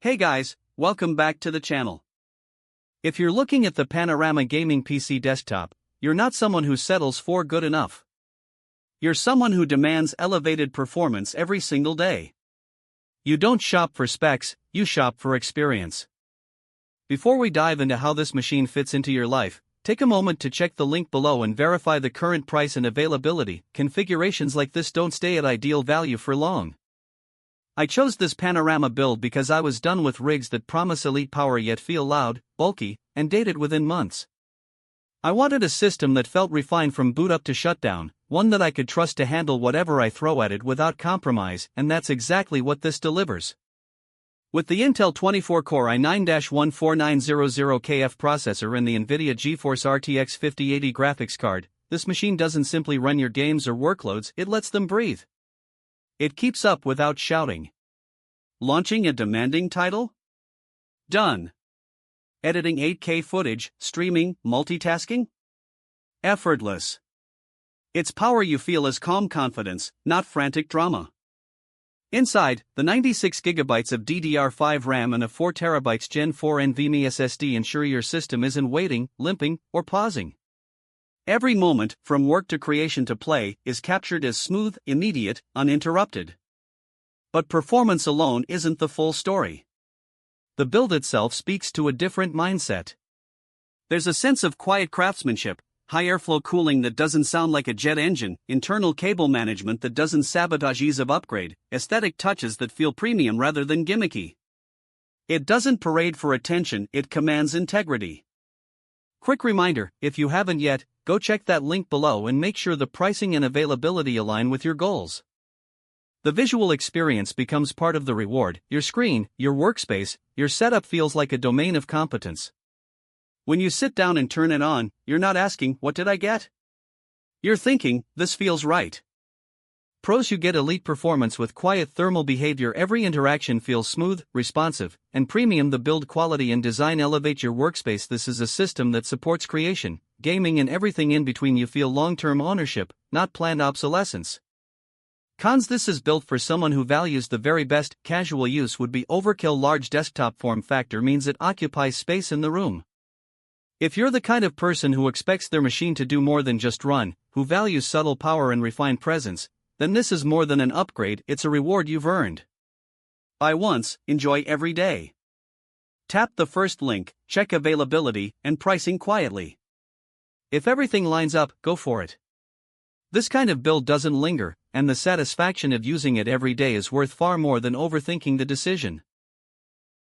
Hey guys, welcome back to the channel. If you're looking at the Panorama gaming PC desktop, you're not someone who settles for good enough. You're someone who demands elevated performance every single day. You don't shop for specs, you shop for experience. Before we dive into how this machine fits into your life, take a moment to check the link below and verify the current price and availability. Configurations like this don't stay at ideal value for long. I chose this Panorama build because I was done with rigs that promise elite power yet feel loud, bulky, and dated within months. I wanted a system that felt refined from boot up to shutdown, one that I could trust to handle whatever I throw at it without compromise, and that's exactly what this delivers. With the Intel 24-core i9-14900KF processor and the NVIDIA GeForce RTX 5080 graphics card, this machine doesn't simply run your games or workloads, it lets them breathe. It keeps up without shouting. Launching a demanding title? Done. Editing 8K footage, streaming, multitasking? Effortless. It's power you feel as calm confidence, not frantic drama. Inside, the 96GB of DDR5 RAM and a 4TB Gen 4 NVMe SSD ensure your system isn't waiting, limping, or pausing. Every moment, from work to creation to play, is captured as smooth, immediate, uninterrupted. But performance alone isn't the full story. The build itself speaks to a different mindset. There's a sense of quiet craftsmanship, high airflow cooling that doesn't sound like a jet engine, internal cable management that doesn't sabotage ease of upgrade, aesthetic touches that feel premium rather than gimmicky. It doesn't parade for attention, it commands integrity. Quick reminder, if you haven't yet, go check that link below and make sure the pricing and availability align with your goals. The visual experience becomes part of the reward. Your screen, your workspace, your setup feels like a domain of competence. When you sit down and turn it on, you're not asking, "What did I get?" You're thinking, "This feels right." Pros: you get elite performance with quiet thermal behavior, every interaction feels smooth, responsive, and premium. The build quality and design elevate your workspace. This is a system that supports creation, gaming, and everything in between. You feel long-term ownership, not planned obsolescence. Cons: this is built for someone who values the very best. Casual use would be overkill. Large desktop form factor means it occupies space in the room. If you're the kind of person who expects their machine to do more than just run, who values subtle power and refined presence, then this is more than an upgrade, it's a reward you've earned. Buy once, enjoy every day. Tap the first link, check availability and pricing quietly. If everything lines up, go for it. This kind of build doesn't linger, and the satisfaction of using it every day is worth far more than overthinking the decision.